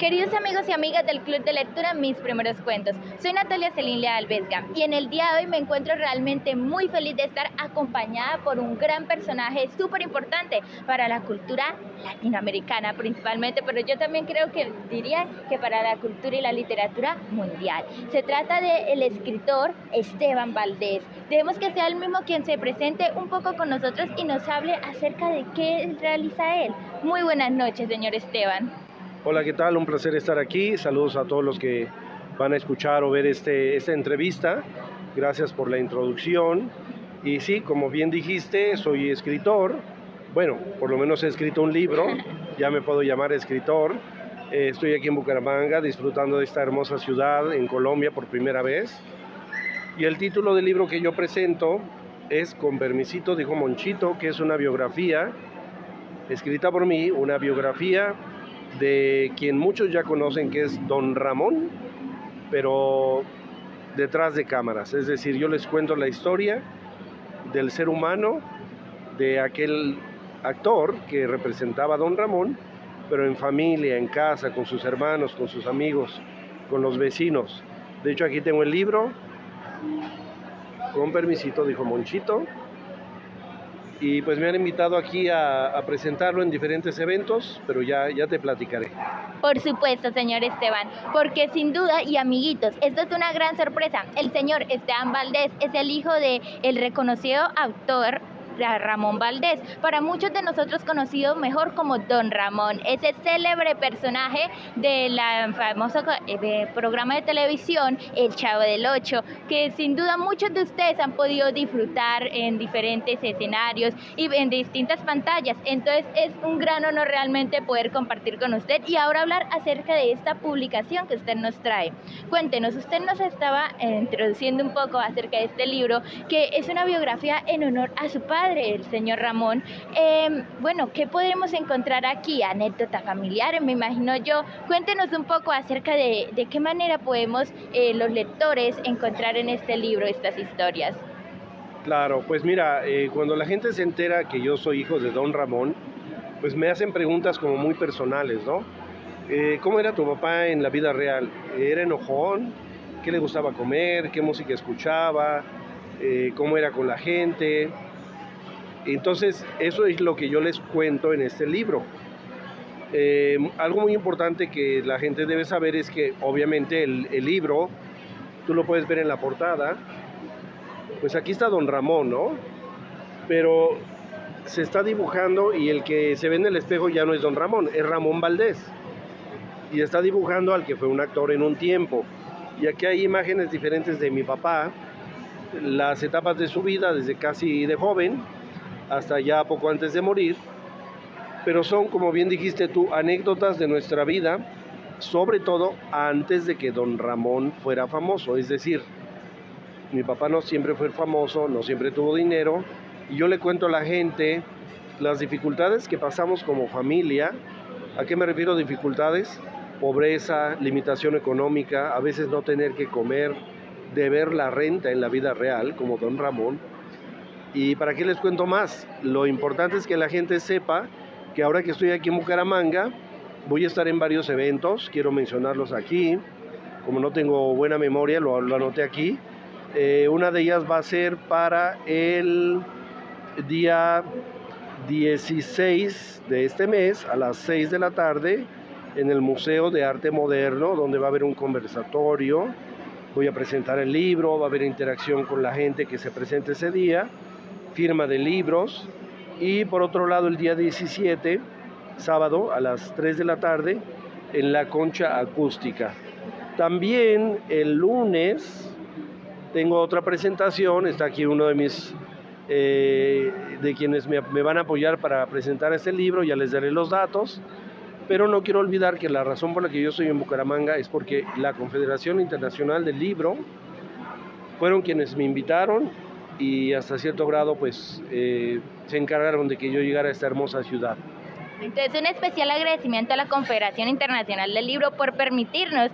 Queridos amigos y amigas del Club de Lectura Mis Primeros Cuentos, soy Natalia Celín Leal Vesga y en el día de hoy me encuentro realmente muy feliz de estar acompañada por un gran personaje súper importante para la cultura latinoamericana principalmente, pero yo también diría que para la cultura y la literatura mundial. Se trata del escritor Esteban Valdés. Dejemos que sea él mismo quien se presente un poco con nosotros y nos hable acerca de qué realiza él. Muy buenas noches, señor Esteban. Hola, ¿qué tal? Un placer estar aquí. Saludos a todos los que van a escuchar o ver esta entrevista. Gracias por la introducción. Y sí, como bien dijiste, soy escritor. Bueno, por lo menos he escrito un libro. Ya me puedo llamar escritor. Estoy aquí en Bucaramanga disfrutando de esta hermosa ciudad en Colombia por primera vez. Y el título del libro que yo presento es Con permisito, dijo Monchito, que es una biografía escrita por mí, una biografía de quien muchos ya conocen, que es Don Ramón, pero detrás de cámaras. Es decir, yo les cuento la historia del ser humano, de aquel actor que representaba a Don Ramón, pero en familia, en casa, con sus hermanos, con sus amigos, con los vecinos. De hecho, aquí tengo el libro, Con permisito, dijo Monchito. Y pues me han invitado aquí a presentarlo en diferentes eventos, pero ya te platicaré. Por supuesto, señor Esteban, porque sin duda, y amiguitos, esto es una gran sorpresa. El señor Esteban Valdés es el hijo del reconocido autor Ramón Valdés, para muchos de nosotros conocido mejor como Don Ramón, ese célebre personaje del famoso programa de televisión El Chavo del Ocho, que sin duda muchos de ustedes han podido disfrutar en diferentes escenarios y en distintas pantallas. Entonces es un gran honor realmente poder compartir con usted y ahora hablar acerca de esta publicación que usted nos trae. Cuéntenos, usted nos estaba introduciendo un poco acerca de este libro, que es una biografía en honor a su padre, el señor Ramón. Bueno, ¿qué podremos encontrar aquí? Anécdota familiar, me imagino yo. Cuéntenos un poco acerca de qué manera podemos los lectores encontrar en este libro estas historias. Claro, pues mira, cuando la gente se entera que yo soy hijo de Don Ramón, pues me hacen preguntas como muy personales, ¿no? ¿Cómo era tu papá en la vida real? ¿Era enojón? ¿Qué le gustaba comer? ¿Qué música escuchaba? ¿Cómo era con la gente? Entonces, eso es lo que yo les cuento en este libro. Algo muy importante que la gente debe saber es que obviamente el libro, tú lo puedes ver en la portada, pues aquí está Don Ramón, ¿no? Pero se está dibujando y el que se ve en el espejo ya no es Don Ramón, es Ramón Valdés. Y está dibujando al que fue un actor en un tiempo. Y aquí hay imágenes diferentes de mi papá, las etapas de su vida, desde casi de joven hasta ya poco antes de morir, pero son, como bien dijiste tú, anécdotas de nuestra vida, sobre todo antes de que Don Ramón fuera famoso. Es decir, mi papá no siempre fue famoso, no siempre tuvo dinero, y yo le cuento a la gente las dificultades que pasamos como familia. ¿A qué me refiero dificultades? Pobreza, limitación económica, a veces no tener que comer, deber la renta en la vida real, como Don Ramón. ¿Y para qué les cuento más? Lo importante es que la gente sepa que ahora que estoy aquí en Bucaramanga, voy a estar en varios eventos, quiero mencionarlos aquí. Como no tengo buena memoria, lo anoté aquí. Una de ellas va a ser para el día 16 de este mes, a las 6 de la tarde, en el Museo de Arte Moderno, donde va a haber un conversatorio. Voy a presentar el libro, va a haber interacción con la gente que se presente ese día, firma de libros. Y por otro lado, el día 17, sábado, a las 3 de la tarde, en la Concha Acústica. También el lunes tengo otra presentación, está aquí uno de mis de quienes me van a apoyar para presentar este libro, ya les daré los datos, pero no quiero olvidar que la razón por la que yo estoy en Bucaramanga es porque la Confederación Internacional del Libro fueron quienes me invitaron y hasta cierto grado pues se encargaron de que yo llegara a esta hermosa ciudad. Entonces, un especial agradecimiento a la Confederación Internacional del Libro por permitirnos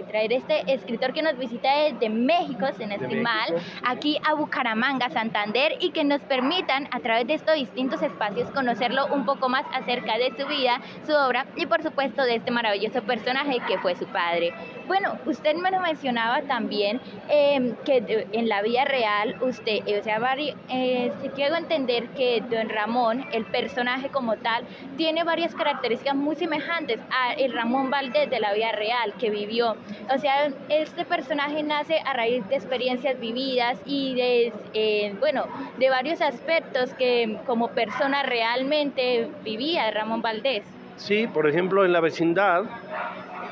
traer este escritor que nos visita desde México, si no estoy mal, aquí a Bucaramanga, Santander, y que nos permitan a través de estos distintos espacios conocerlo un poco más acerca de su vida, su obra y por supuesto de este maravilloso personaje que fue su padre. Bueno, usted me lo mencionaba también que en la vida real usted, si quiero entender que don Ramón, el personaje como tal, tiene varias características muy semejantes a el Ramón Valdés de la vida real que vivió. O sea, este personaje nace a raíz de experiencias vividas y de varios aspectos que como persona realmente vivía Ramón Valdés. Sí, por ejemplo, en La Vecindad,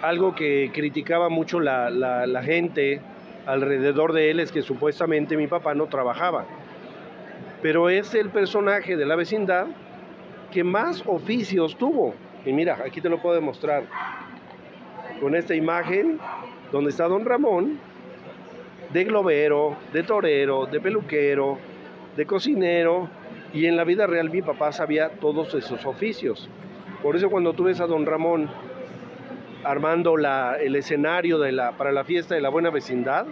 algo que criticaba mucho la gente alrededor de él es que supuestamente mi papá no trabajaba. Pero es el personaje de La Vecindad que más oficios tuvo. Y mira, aquí te lo puedo demostrar con esta imagen donde está don Ramón, de globero, de torero, de peluquero, de cocinero, y en la vida real mi papá sabía todos esos oficios. Por eso cuando tú ves a don Ramón armando el escenario para la fiesta de la buena vecindad,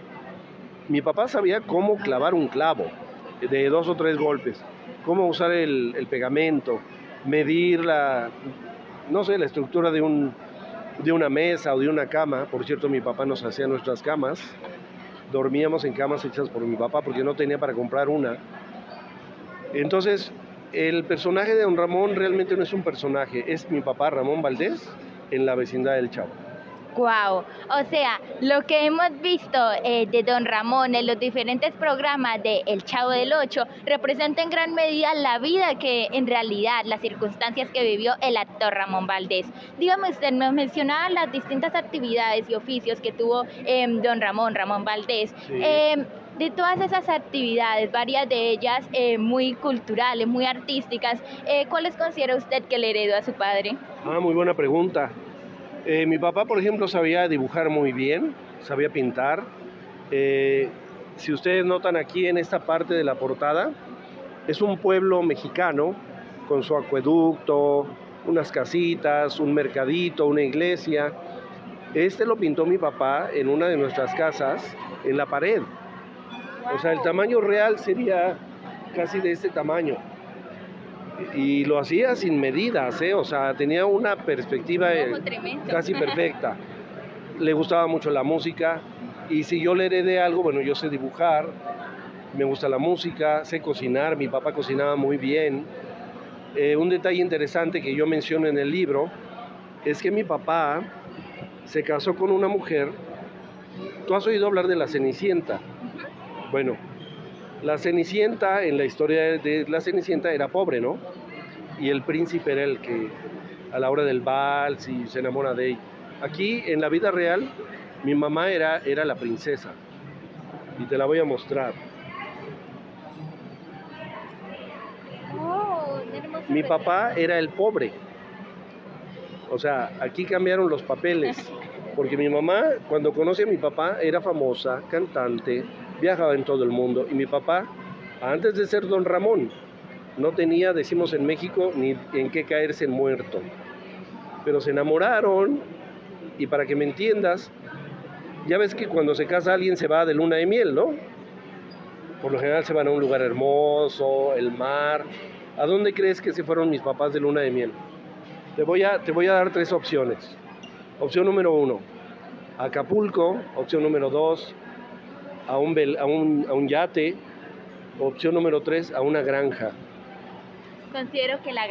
mi papá sabía cómo clavar un clavo de 2 o 3 golpes, cómo usar el pegamento, medir no sé, la estructura de una mesa o de una cama. Por cierto, mi papá nos hacía nuestras camas, dormíamos en camas hechas por mi papá porque no tenía para comprar una. Entonces, el personaje de don Ramón realmente no es un personaje, es mi papá Ramón Valdés en La Vecindad del Chavo. Wow, o sea, lo que hemos visto de don Ramón en los diferentes programas de El Chavo del Ocho representa en gran medida la vida que en realidad, las circunstancias que vivió el actor Ramón Valdés. Dígame usted, nos mencionaba las distintas actividades y oficios que tuvo don Ramón Valdés. Sí. De todas esas actividades, varias de ellas muy culturales, muy artísticas, ¿cuáles considera usted que le heredó a su padre? Muy buena pregunta. Mi papá, por ejemplo, sabía dibujar muy bien, sabía pintar. Si ustedes notan aquí en esta parte de la portada, es un pueblo mexicano con su acueducto, unas casitas, un mercadito, una iglesia. Este lo pintó mi papá en una de nuestras casas, en la pared. O sea, el tamaño real sería casi de este tamaño. Y lo hacía sin medidas, o sea, tenía una perspectiva casi perfecta. Le gustaba mucho la música y si yo le heredé algo, bueno, yo sé dibujar, me gusta la música, sé cocinar, mi papá cocinaba muy bien. Un detalle interesante que yo menciono en el libro es que mi papá se casó con una mujer. ¿Tú has oído hablar de la Cenicienta? Bueno, la Cenicienta, en la historia de la Cenicienta era pobre, ¿no? Y el príncipe era el que a la hora del vals y se enamora de ella. Aquí, en la vida real, mi mamá era la princesa. Y te la voy a mostrar. Mi papá era el pobre. O sea, aquí cambiaron los papeles. Porque mi mamá, cuando conoce a mi papá, era famosa, cantante, viajaba en todo el mundo. Y mi papá, antes de ser don Ramón, no tenía, decimos en México, ni en qué caerse muerto. Pero se enamoraron, y para que me entiendas, ya ves que cuando se casa alguien se va de luna de miel, ¿no? Por lo general se van a un lugar hermoso, el mar. ¿A dónde crees que se fueron mis papás de luna de miel? Te voy a dar 3 opciones. Opción número 1, Acapulco. Opción número 2, a un yate. Opción número 3, a una granja. Considero que la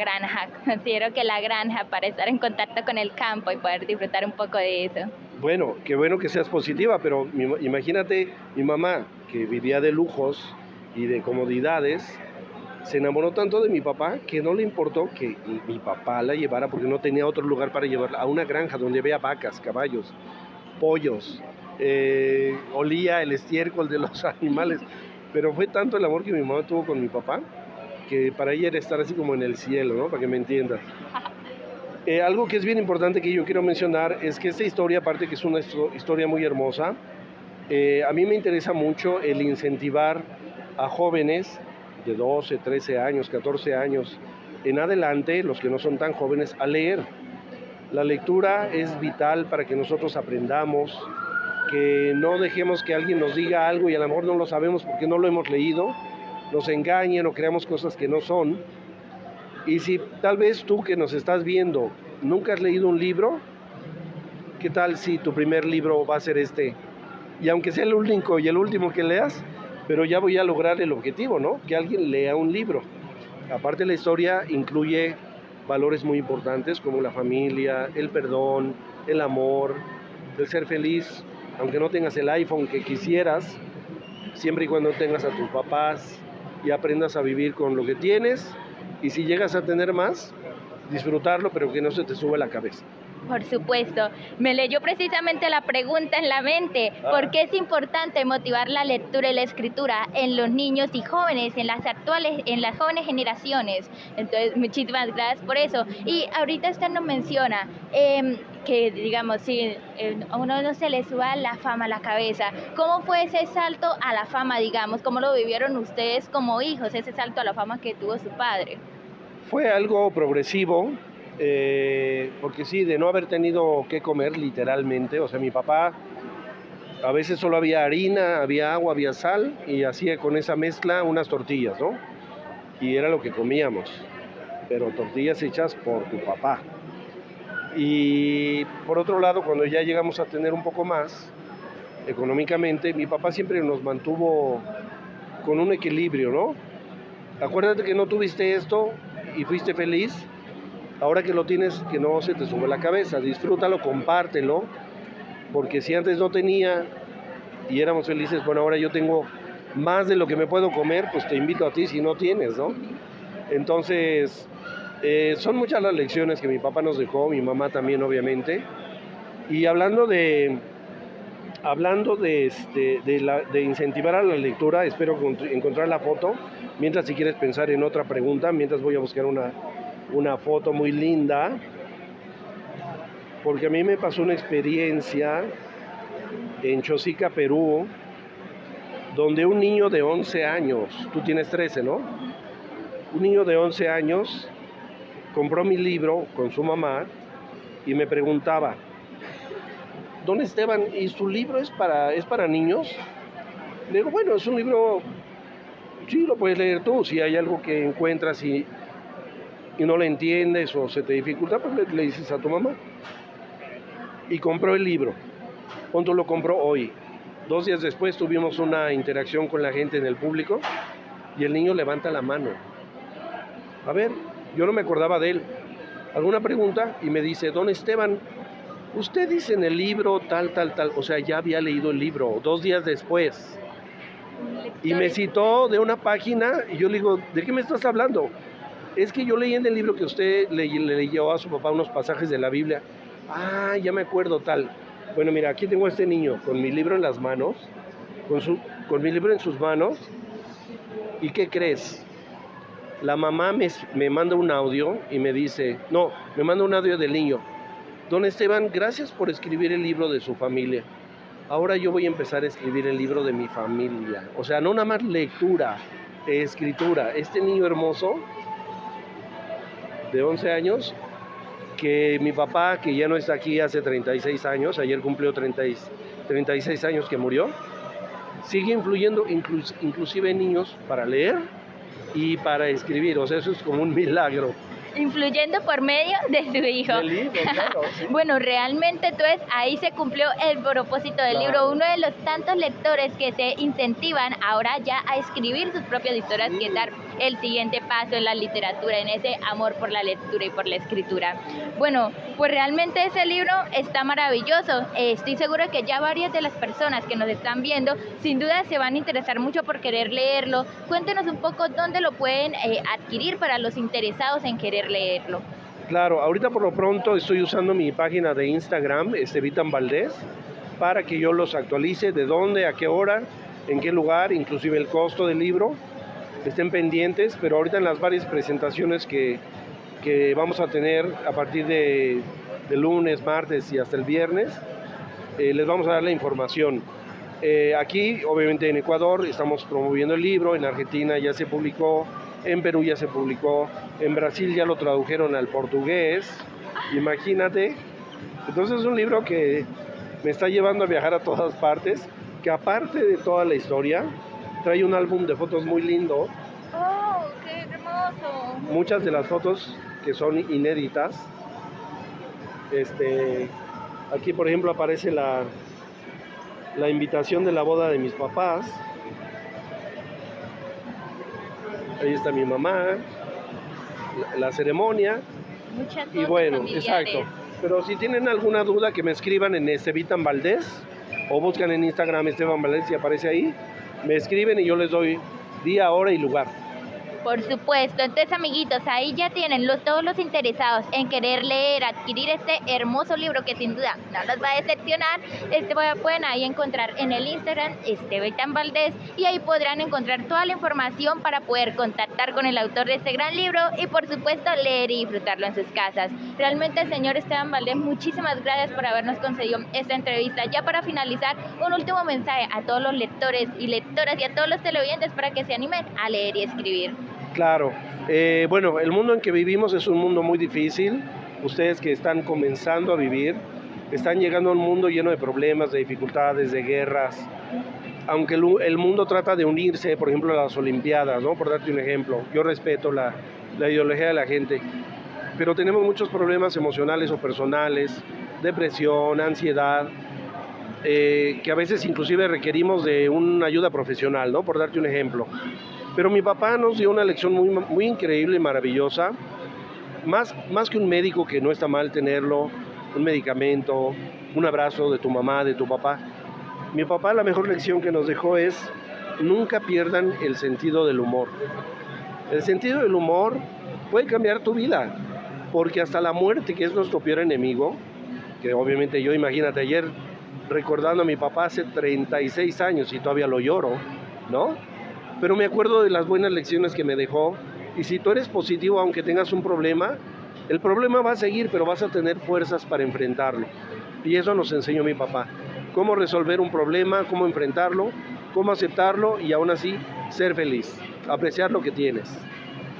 granja para estar en contacto con el campo y poder disfrutar un poco de eso. Bueno, qué bueno que seas positiva, pero imagínate mi mamá, que vivía de lujos y de comodidades, se enamoró tanto de mi papá que no le importó que mi papá la llevara, porque no tenía otro lugar para llevarla, a una granja donde había vacas, caballos, pollos, olía el estiércol de los animales. Pero fue tanto el amor que mi mamá tuvo con mi papá, que para ella era estar así como en el cielo, ¿no? Para que me entiendas. Algo que es bien importante que yo quiero mencionar es que esta historia, aparte que es una historia muy hermosa, a mí me interesa mucho el incentivar a jóvenes de 12, 13 años, 14 años, en adelante, los que no son tan jóvenes, a leer. La lectura es vital para que nosotros aprendamos, que no dejemos que alguien nos diga algo y a lo mejor no lo sabemos porque no lo hemos leído, nos engañen o creamos cosas que no son. Y si tal vez tú que nos estás viendo nunca has leído un libro, ¿qué tal si tu primer libro va a ser este? Y aunque sea el único y el último que leas, pero ya voy a lograr el objetivo, ¿no? Que alguien lea un libro. Aparte, la historia incluye valores muy importantes como la familia, el perdón, el amor, el ser feliz, aunque no tengas el iPhone que quisieras, siempre y cuando tengas a tus papás y aprendas a vivir con lo que tienes, y si llegas a tener más, disfrutarlo, pero que no se te sube la cabeza. Por supuesto, me leyó precisamente la pregunta en la mente, ¿por qué es importante motivar la lectura y la escritura en los niños y jóvenes, en las jóvenes generaciones? Entonces, muchísimas gracias por eso. Y ahorita usted nos menciona que, digamos, si a uno no se le suba la fama a la cabeza, ¿cómo fue ese salto a la fama, digamos? ¿Cómo lo vivieron ustedes como hijos, ese salto a la fama que tuvo su padre? Fue algo progresivo. Porque sí, de no haber tenido que comer literalmente, o sea, mi papá a veces solo había harina, había agua, había sal y hacía con esa mezcla unas tortillas, ¿no? Y era lo que comíamos, pero tortillas hechas por tu papá. Y por otro lado, cuando ya llegamos a tener un poco más económicamente, mi papá siempre nos mantuvo con un equilibrio, ¿no? Acuérdate que no tuviste esto y fuiste feliz. Ahora que lo tienes, que no se te sube la cabeza, disfrútalo, compártelo, porque si antes no tenía y éramos felices, bueno, ahora yo tengo más de lo que me puedo comer, pues te invito a ti si no tienes, ¿no? Entonces, son muchas las lecciones que mi papá nos dejó, mi mamá también, obviamente. Y hablando de incentivar a la lectura, espero encontrar la foto, mientras si quieres pensar en otra pregunta, mientras voy a buscar una foto muy linda, porque a mí me pasó una experiencia en Chosica, Perú, donde un niño de 11 años, tú tienes 13, ¿no? Un niño de 11 años compró mi libro con su mamá y me preguntaba, don Esteban, ¿y su libro es para niños? Le digo, bueno, es un libro, sí, lo puedes leer tú, si hay algo que encuentras y no le entiendes o se te dificulta, pues le dices a tu mamá. Y compró el libro. ¿Cuánto lo compró hoy? 2 días después tuvimos una interacción con la gente en el público y el niño levanta la mano. A ver, yo no me acordaba de él. ¿Alguna pregunta? Y me dice, don Esteban, usted dice en el libro tal, o sea, ya había leído el libro 2 días después. Y me citó de una página y yo le digo, ¿de qué me estás hablando? Es que yo leí en el libro que usted le leyó a su papá unos pasajes de la Biblia. Ah, ya me acuerdo tal. Bueno, mira, aquí tengo a este niño con mi libro en las manos, con mi libro en sus manos. ¿Y qué crees? La mamá me manda un audio y me dice, no, me manda un audio del niño. Don Esteban, gracias por escribir el libro de su familia. Ahora yo voy a empezar a escribir el libro de mi familia. O sea, no nada más lectura, escritura. Este niño hermoso de 11 años, que mi papá, que ya no está aquí hace 36 años, ayer cumplió 36 años que murió, sigue influyendo inclusive en niños para leer y para escribir. O sea, eso es como un milagro. Influyendo por medio de su hijo. Del libro, claro, sí. Bueno, realmente entonces ahí se cumplió el propósito del libro. Uno de los tantos lectores que se incentivan ahora ya a escribir sus propias historias, que es dar el siguiente paso en la literatura, en ese amor por la lectura y por la escritura. Bueno, pues realmente ese libro está maravilloso. Estoy segura que ya varias de las personas que nos están viendo sin duda se van a interesar mucho por querer leerlo. Cuéntenos un poco dónde lo pueden adquirir para los interesados en querer leerlo. Claro, ahorita por lo pronto estoy usando mi página de Instagram, Estevitan Valdés, para que yo los actualice de dónde, a qué hora, en qué lugar, inclusive el costo del libro. Estén pendientes, pero ahorita en las varias presentaciones que vamos a tener a partir de lunes, martes y hasta el viernes, les vamos a dar la información. Aquí, obviamente en Ecuador, estamos promoviendo el libro, en Argentina ya se publicó, en Perú ya se publicó, En Brasil ya lo tradujeron al portugués, imagínate. Entonces es un libro que me está llevando a viajar a todas partes, que aparte de toda la historia, trae un álbum de fotos muy lindo. ¡Oh, qué hermoso! Muchas de las fotos que son inéditas. Aquí, por ejemplo, aparece la invitación de la boda de mis papás. Ahí está mi mamá, la ceremonia. Muchas Y fotos bueno, familiares. exacto. Pero si tienen alguna duda, que me escriban en Esteban Valdés o buscan en Instagram Esteban Valdés y aparece ahí. Me escriben y yo les doy día, hora y lugar. Por supuesto, entonces amiguitos, ahí ya tienen todos los interesados en querer leer, adquirir este hermoso libro que sin duda no los va a decepcionar. Pueden ahí encontrar en el Instagram Esteban Valdés y ahí podrán encontrar toda la información para poder contactar con el autor de este gran libro y por supuesto leer y disfrutarlo en sus casas. Realmente, señor Esteban Valdés, muchísimas gracias por habernos concedido esta entrevista. Ya para finalizar, un último mensaje a todos los lectores y lectoras y a todos los televidentes para que se animen a leer y escribir. Claro, bueno, el mundo en que vivimos es un mundo muy difícil. Ustedes que están comenzando a vivir, están llegando a un mundo lleno de problemas, de dificultades, de guerras. Aunque el mundo trata de unirse, por ejemplo, a las Olimpiadas, ¿no? Por darte un ejemplo, yo respeto la ideología de la gente, pero tenemos muchos problemas emocionales o personales, depresión, ansiedad, que a veces inclusive requerimos de una ayuda profesional, ¿no? Por darte un ejemplo. Pero mi papá nos dio una lección muy increíble y maravillosa, más que un médico, que no está mal tenerlo, un medicamento, un abrazo de tu mamá, de tu papá. Mi papá, la mejor lección que nos dejó es: nunca pierdan el sentido del humor. El sentido del humor puede cambiar tu vida, porque hasta la muerte, que es nuestro peor enemigo, que obviamente yo, imagínate, ayer recordando a mi papá hace 36 años y todavía lo lloro, ¿no? Pero me acuerdo de las buenas lecciones que me dejó, y si tú eres positivo, aunque tengas un problema, el problema va a seguir, pero vas a tener fuerzas para enfrentarlo. Y eso nos enseñó mi papá: cómo resolver un problema, cómo enfrentarlo, cómo aceptarlo y aún así ser feliz, apreciar lo que tienes.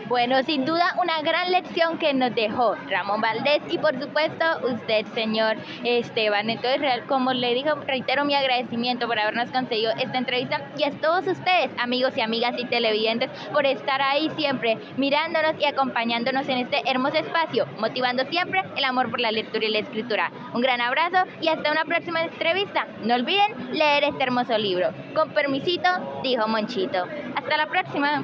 Bueno, sin duda una gran lección que nos dejó Ramón Valdés y por supuesto usted, señor Esteban. Entonces, como le digo, reitero mi agradecimiento por habernos concedido esta entrevista y a todos ustedes, amigos y amigas y televidentes, por estar ahí siempre mirándonos y acompañándonos en este hermoso espacio, motivando siempre el amor por la lectura y la escritura. Un gran abrazo y hasta una próxima entrevista. No olviden leer este hermoso libro. Con permisito, dijo Monchito. Hasta la próxima.